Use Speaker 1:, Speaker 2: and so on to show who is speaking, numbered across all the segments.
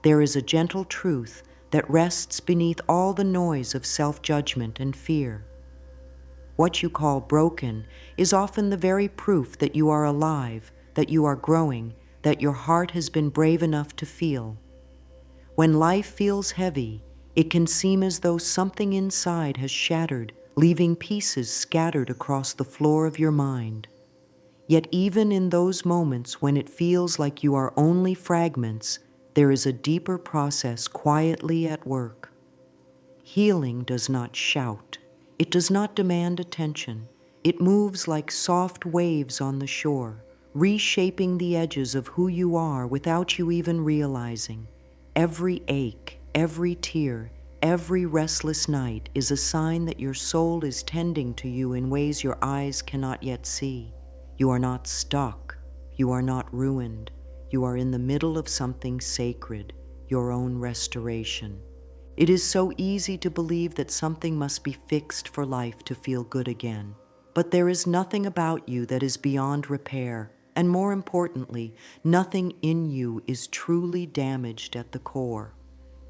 Speaker 1: There is a gentle truth that rests beneath all the noise of self-judgment and fear. What you call broken is often the very proof that you are alive, that you are growing, that your heart has been brave enough to feel. When life feels heavy, it can seem as though something inside has shattered, leaving pieces scattered across the floor of your mind. Yet even in those moments when it feels like you are only fragments, there is a deeper process quietly at work. Healing does not shout. It does not demand attention. It moves like soft waves on the shore, reshaping the edges of who you are without you even realizing. Every ache, every tear, every restless night is a sign that your soul is tending to you in ways your eyes cannot yet see. You are not stuck. You are not ruined. You are in the middle of something sacred, your own restoration. It is so easy to believe that something must be fixed for life to feel good again. But there is nothing about you that is beyond repair, and more importantly, nothing in you is truly damaged at the core.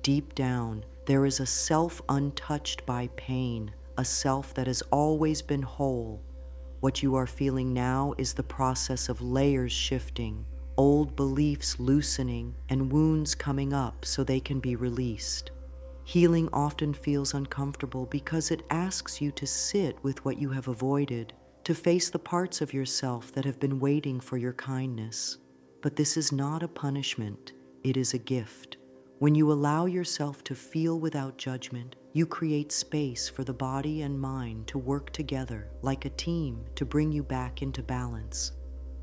Speaker 1: Deep down, there is a self untouched by pain, a self that has always been whole. What you are feeling now is the process of layers shifting, old beliefs loosening, and wounds coming up so they can be released. Healing often feels uncomfortable because it asks you to sit with what you have avoided, to face the parts of yourself that have been waiting for your kindness. But this is not a punishment, it is a gift. When you allow yourself to feel without judgment, you create space for the body and mind to work together like a team to bring you back into balance.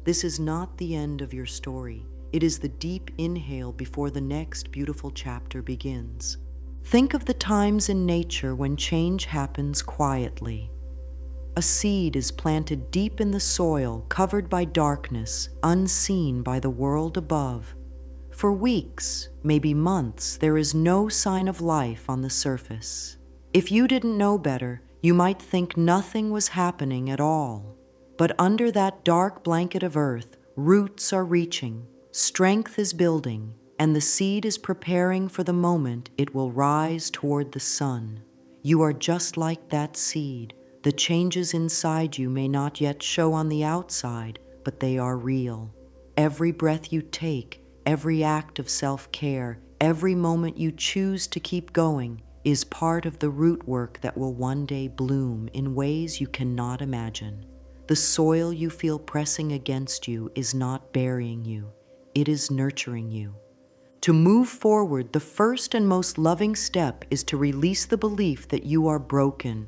Speaker 1: This is not the end of your story. It is the deep inhale before the next beautiful chapter begins. Think of the times in nature when change happens quietly. A seed is planted deep in the soil, covered by darkness, unseen by the world above. For weeks, maybe months, there is no sign of life on the surface. If you didn't know better, you might think nothing was happening at all. But under that dark blanket of earth, roots are reaching, strength is building, and the seed is preparing for the moment it will rise toward the sun. You are just like that seed. The changes inside you may not yet show on the outside, but they are real. Every breath you take, every act of self-care, every moment you choose to keep going is part of the root work that will one day bloom in ways you cannot imagine. The soil you feel pressing against you is not burying you. It is nurturing you. To move forward, the first and most loving step is to release the belief that you are broken.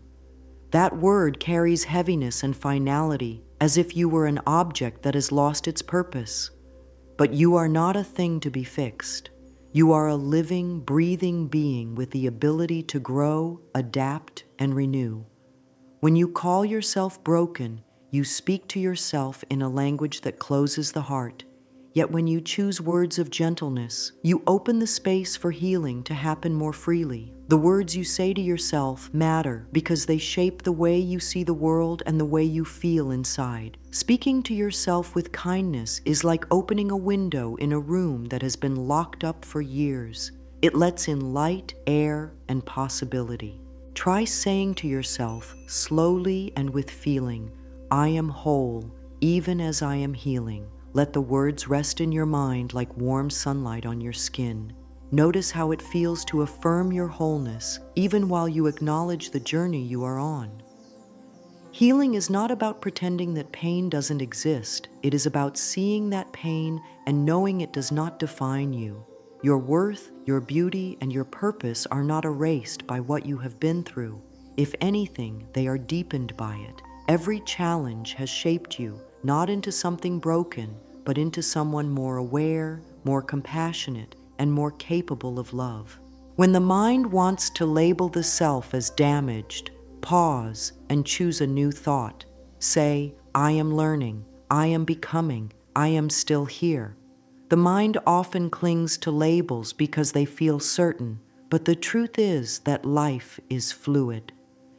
Speaker 1: That word carries heaviness and finality, as if you were an object that has lost its purpose. But you are not a thing to be fixed. You are a living, breathing being with the ability to grow, adapt, and renew. When you call yourself broken, you speak to yourself in a language that closes the heart. Yet when you choose words of gentleness, you open the space for healing to happen more freely. The words you say to yourself matter because they shape the way you see the world and the way you feel inside. Speaking to yourself with kindness is like opening a window in a room that has been locked up for years. It lets in light, air, and possibility. Try saying to yourself, slowly and with feeling, "I am whole, even as I am healing." Let the words rest in your mind like warm sunlight on your skin. Notice how it feels to affirm your wholeness, even while you acknowledge the journey you are on. Healing is not about pretending that pain doesn't exist. It is about seeing that pain and knowing it does not define you. Your worth, your beauty, and your purpose are not erased by what you have been through. If anything, they are deepened by it. Every challenge has shaped you, not into something broken, but into someone more aware, more compassionate, and more capable of love. When the mind wants to label the self as damaged, pause and choose a new thought. Say, "I am learning, I am becoming, I am still here." The mind often clings to labels because they feel certain, but the truth is that life is fluid.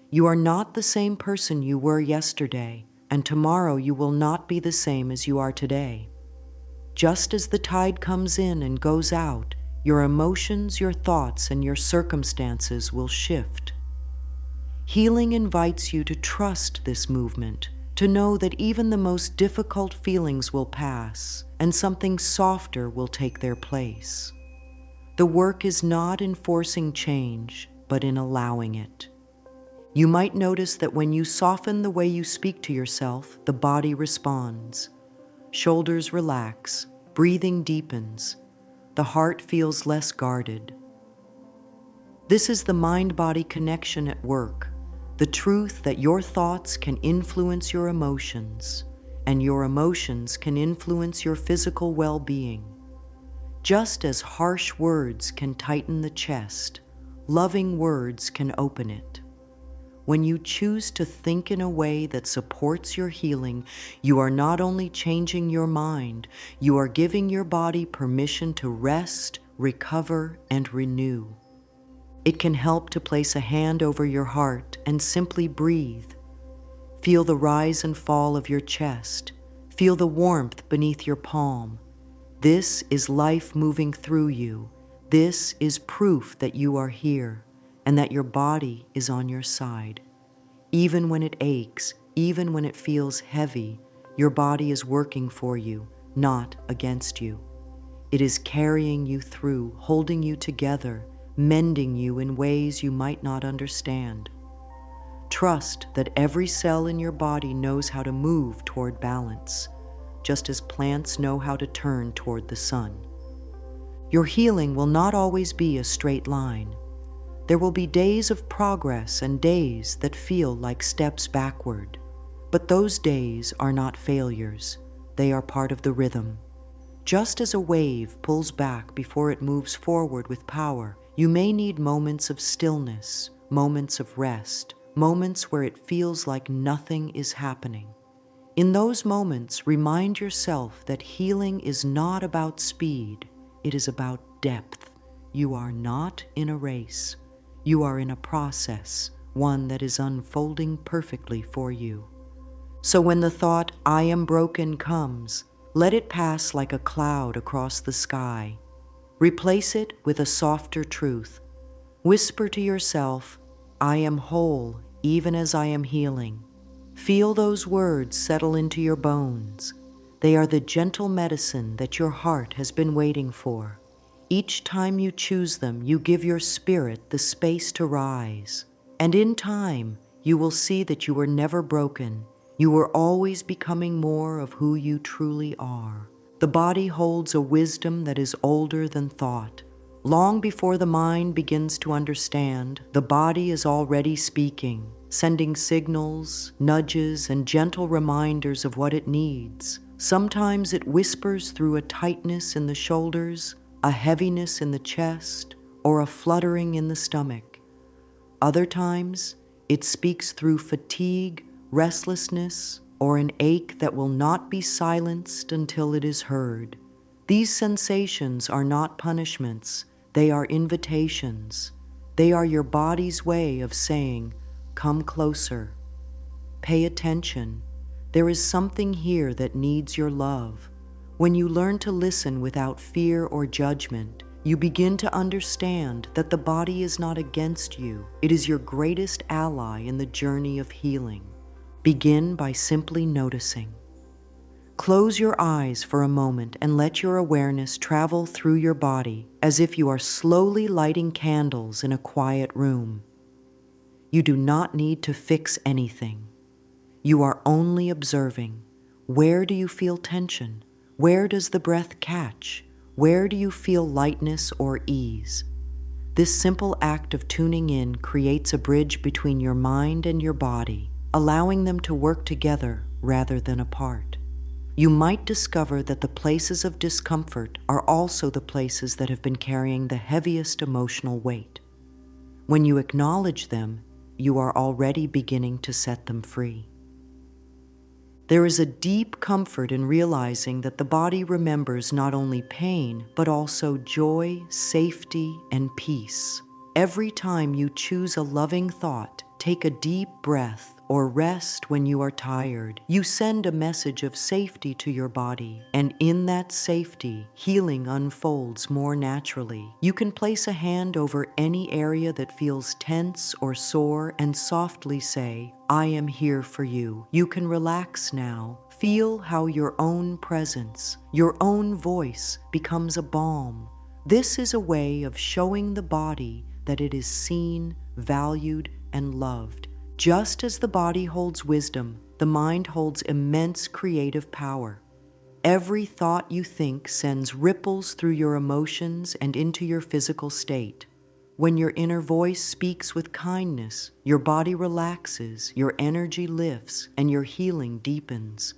Speaker 1: You are not the same person you were yesterday, and tomorrow you will not be the same as you are today. Just as the tide comes in and goes out, Your emotions, your thoughts, and your circumstances will shift. Healing invites you to trust this movement, to know that even the most difficult feelings will pass, and something softer will take their place. The work is not in forcing change, but in allowing it. You might notice that when you soften the way you speak to yourself, the body responds. Shoulders relax, breathing deepens, the heart feels less guarded. This is the mind-body connection at work, the truth that your thoughts can influence your emotions, and your emotions can influence your physical well-being. Just as harsh words can tighten the chest, loving words can open it. When you choose to think in a way that supports your healing, you are not only changing your mind, you are giving your body permission to rest, recover, and renew. It can help to place a hand over your heart and simply breathe. Feel the rise and fall of your chest. Feel the warmth beneath your palm. This is life moving through you. This is proof that you are here and that your body is on your side. Even when it aches, even when it feels heavy, your body is working for you, not against you. It is carrying you through, holding you together, mending you in ways you might not understand. Trust that every cell in your body knows how to move toward balance, just as plants know how to turn toward the sun. Your healing will not always be a straight line. There will be days of progress and days that feel like steps backward. But those days are not failures. They are part of the rhythm. Just as a wave pulls back before it moves forward with power, you may need moments of stillness, moments of rest, moments where it feels like nothing is happening. In those moments, remind yourself that healing is not about speed, it is about depth. You are not in a race. You are in a process, one that is unfolding perfectly for you. So when the thought, "I am broken," comes, let it pass like a cloud across the sky. Replace it with a softer truth. Whisper to yourself, "I am whole, even as I am healing." Feel those words settle into your bones. They are the gentle medicine that your heart has been waiting for. Each time you choose them, you give your spirit the space to rise. And in time, you will see that you were never broken. You were always becoming more of who you truly are. The body holds a wisdom that is older than thought. Long before the mind begins to understand, the body is already speaking, sending signals, nudges, and gentle reminders of what it needs. Sometimes it whispers through a tightness in the shoulders, a heaviness in the chest, or a fluttering in the stomach. Other times, it speaks through fatigue, restlessness, or an ache that will not be silenced until it is heard. These sensations are not punishments, they are invitations. They are your body's way of saying, "Come closer. Pay attention. There is something here that needs your love." When you learn to listen without fear or judgment, you begin to understand that the body is not against you. It is your greatest ally in the journey of healing. Begin by simply noticing. Close your eyes for a moment and let your awareness travel through your body as if you are slowly lighting candles in a quiet room. You do not need to fix anything. You are only observing. Where do you feel tension? Where does the breath catch? Where do you feel lightness or ease? This simple act of tuning in creates a bridge between your mind and your body, allowing them to work together rather than apart. You might discover that the places of discomfort are also the places that have been carrying the heaviest emotional weight. When you acknowledge them, you are already beginning to set them free. There is a deep comfort in realizing that the body remembers not only pain, but also joy, safety, and peace. Every time you choose a loving thought, take a deep breath or rest when you are tired. You send a message of safety to your body, and in that safety, healing unfolds more naturally. You can place a hand over any area that feels tense or sore and softly say, "I am here for you." You can relax now. Feel how your own presence, your own voice becomes a balm. This is a way of showing the body that it is seen, valued, and loved. Just as the body holds wisdom, the mind holds immense creative power. Every thought you think sends ripples through your emotions and into your physical state. When your inner voice speaks with kindness, your body relaxes, your energy lifts, and your healing deepens.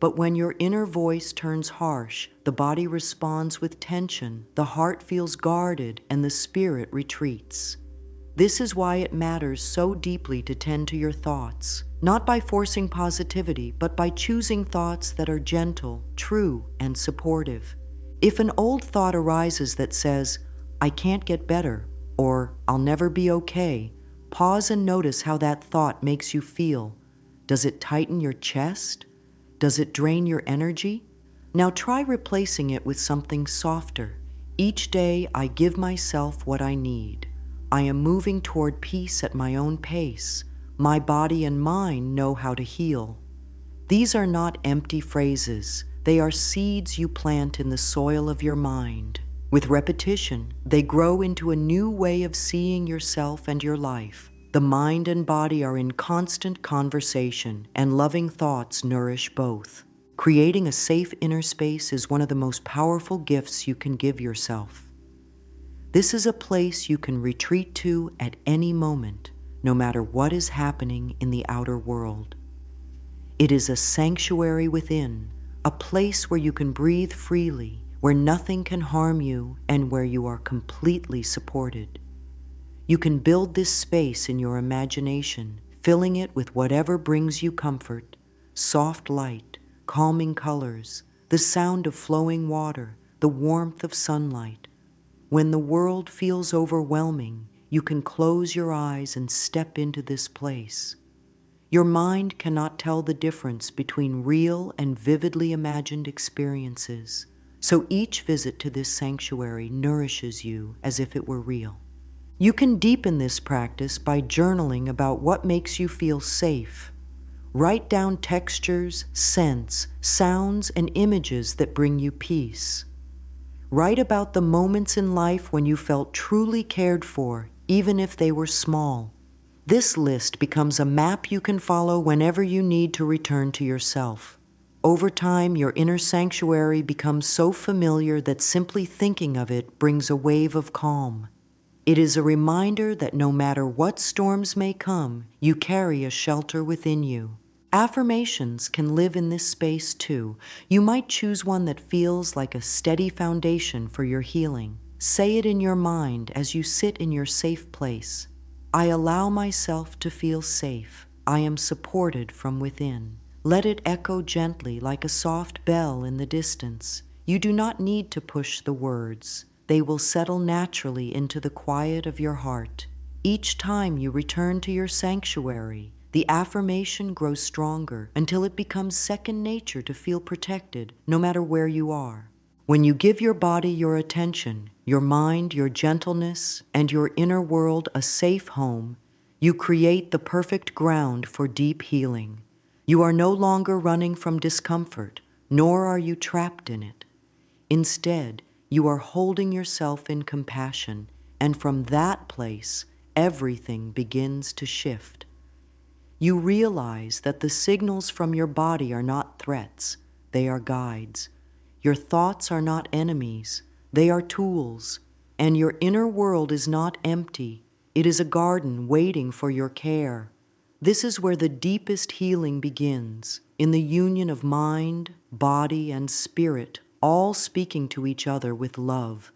Speaker 1: But when your inner voice turns harsh, the body responds with tension, the heart feels guarded, and the spirit retreats. This is why it matters so deeply to tend to your thoughts, not by forcing positivity, but by choosing thoughts that are gentle, true, and supportive. If an old thought arises that says, "I can't get better," or "I'll never be okay," pause and notice how that thought makes you feel. Does it tighten your chest? Does it drain your energy? Now try replacing it with something softer. Each day I give myself what I need. I am moving toward peace at my own pace. My body and mind know how to heal. These are not empty phrases. They are seeds you plant in the soil of your mind. With repetition, they grow into a new way of seeing yourself and your life. The mind and body are in constant conversation, and loving thoughts nourish both. Creating a safe inner space is one of the most powerful gifts you can give yourself. This is a place you can retreat to at any moment, no matter what is happening in the outer world. It is a sanctuary within, a place where you can breathe freely, where nothing can harm you, and where you are completely supported. You can build this space in your imagination, filling it with whatever brings you comfort: soft light, calming colors, the sound of flowing water, the warmth of sunlight. When the world feels overwhelming, you can close your eyes and step into this place. Your mind cannot tell the difference between real and vividly imagined experiences, so each visit to this sanctuary nourishes you as if it were real. You can deepen this practice by journaling about what makes you feel safe. Write down textures, scents, sounds, and images that bring you peace. Write about the moments in life when you felt truly cared for, even if they were small. This list becomes a map you can follow whenever you need to return to yourself. Over time, your inner sanctuary becomes so familiar that simply thinking of it brings a wave of calm. It is a reminder that no matter what storms may come, you carry a shelter within you. Affirmations can live in this space too. You might choose one that feels like a steady foundation for your healing. Say it in your mind as you sit in your safe place. I allow myself to feel safe. I am supported from within. Let it echo gently like a soft bell in the distance. You do not need to push the words. They will settle naturally into the quiet of your heart. Each time you return to your sanctuary, the affirmation grows stronger until it becomes second nature to feel protected, no matter where you are. When you give your body your attention, your mind your gentleness, and your inner world a safe home, you create the perfect ground for deep healing. You are no longer running from discomfort, nor are you trapped in it. Instead, you are holding yourself in compassion, and from that place, everything begins to shift. You realize that the signals from your body are not threats, they are guides. Your thoughts are not enemies, they are tools. And your inner world is not empty, it is a garden waiting for your care. This is where the deepest healing begins, in the union of mind, body, and spirit, all speaking to each other with love.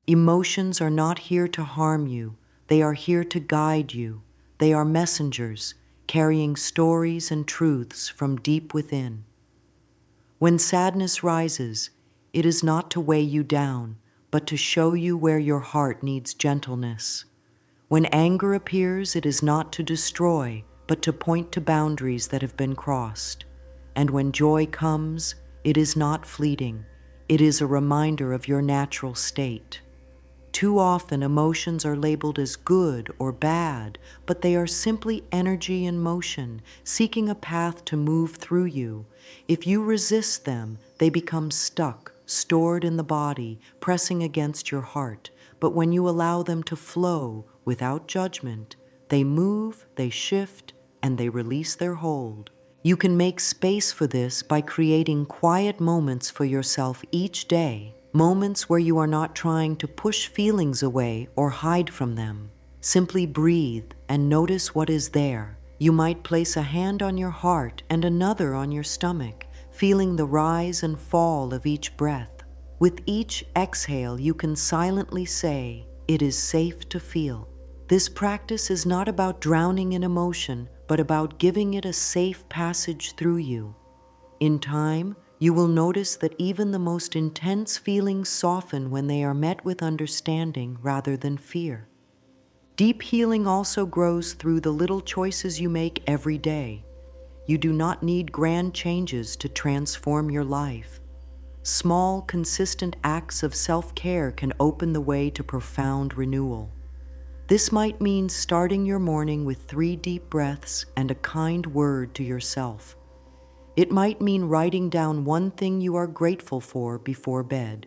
Speaker 1: Emotions are not here to harm you, they are here to guide you. They are messengers, carrying stories and truths from deep within. When sadness rises, it is not to weigh you down, but to show you where your heart needs gentleness. When anger appears, it is not to destroy, but to point to boundaries that have been crossed. And when joy comes, it is not fleeting. It is a reminder of your natural state. Too often, emotions are labeled as good or bad, but they are simply energy in motion, seeking a path to move through you. If you resist them, they become stuck, stored in the body, pressing against your heart. But when you allow them to flow without judgment, they move, they shift, and they release their hold. You can make space for this by creating quiet moments for yourself each day, moments where you are not trying to push feelings away or hide from them. Simply breathe and notice what is there. You might place a hand on your heart and another on your stomach, feeling the rise and fall of each breath. With each exhale, you can silently say, "It is safe to feel." This practice is not about drowning in emotion, but about giving it a safe passage through you. In time, you will notice that even the most intense feelings soften when they are met with understanding rather than fear. Deep healing also grows through the little choices you make every day. You do not need grand changes to transform your life. Small, consistent acts of self-care can open the way to profound renewal. This might mean starting your morning with 3 deep breaths and a kind word to yourself. It might mean writing down one thing you are grateful for before bed.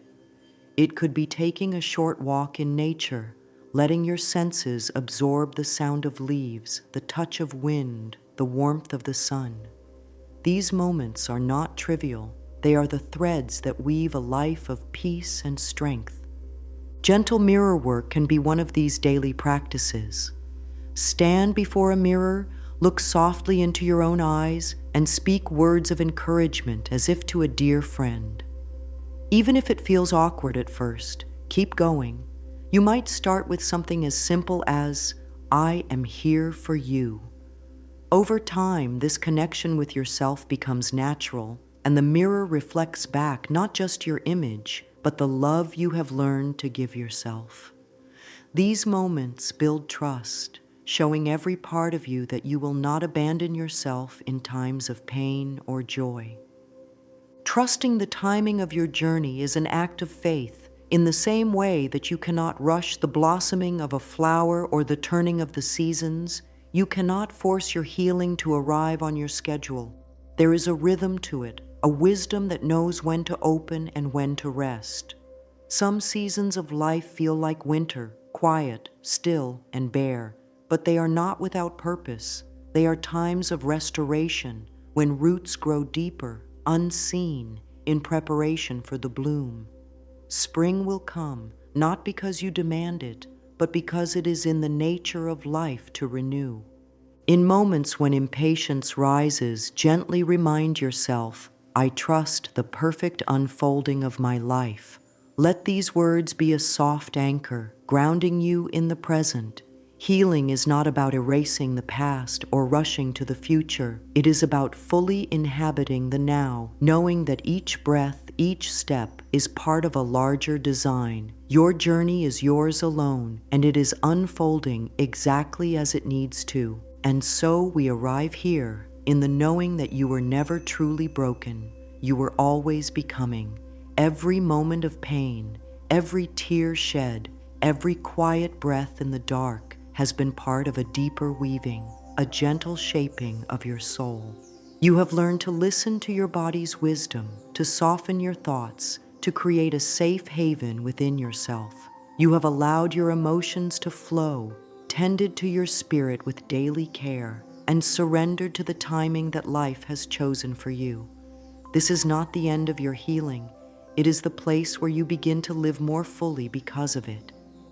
Speaker 1: It could be taking a short walk in nature, letting your senses absorb the sound of leaves, the touch of wind, the warmth of the sun. These moments are not trivial. They are the threads that weave a life of peace and strength. Gentle mirror work can be one of these daily practices. Stand before a mirror, look softly into your own eyes, and speak words of encouragement as if to a dear friend. Even if it feels awkward at first, keep going. You might start with something as simple as, "I am here for you." Over time, this connection with yourself becomes natural, and the mirror reflects back not just your image, but the love you have learned to give yourself. These moments build trust, showing every part of you that you will not abandon yourself in times of pain or joy. Trusting the timing of your journey is an act of faith, in the same way that you cannot rush the blossoming of a flower or the turning of the seasons. You cannot force your healing to arrive on your schedule. There is a rhythm to it, a wisdom that knows when to open and when to rest. Some seasons of life feel like winter, quiet, still, and bare, but they are not without purpose. They are times of restoration, when roots grow deeper, unseen, in preparation for the bloom. Spring will come, not because you demand it, but because it is in the nature of life to renew. In moments when impatience rises, gently remind yourself, "I trust the perfect unfolding of my life." Let these words be a soft anchor, grounding you in the present. Healing is not about erasing the past or rushing to the future. It is about fully inhabiting the now, knowing that each breath, each step is part of a larger design. Your journey is yours alone, and it is unfolding exactly as it needs to. And so we arrive here, in the knowing that you were never truly broken. You were always becoming. Every moment of pain, every tear shed, every quiet breath in the dark has been part of a deeper weaving, a gentle shaping of your soul. You have learned to listen to your body's wisdom, to soften your thoughts, to create a safe haven within yourself. You have allowed your emotions to flow, tended to your spirit with daily care, and surrendered to the timing that life has chosen for you. This is not the end of your healing. It is the place where you begin to live more fully because of it.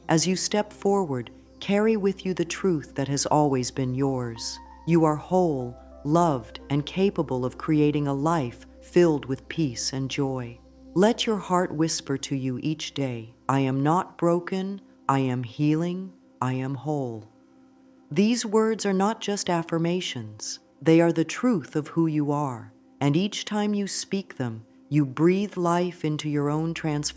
Speaker 1: As you step forward, carry with you the truth that has always been yours. You are whole, loved, and capable of creating a life filled with peace and joy. Let your heart whisper to you each day, "I am not broken, I am healing, I am whole." These words are not just affirmations. They are the truth of who you are. And each time you speak them, you breathe life into your own transformation.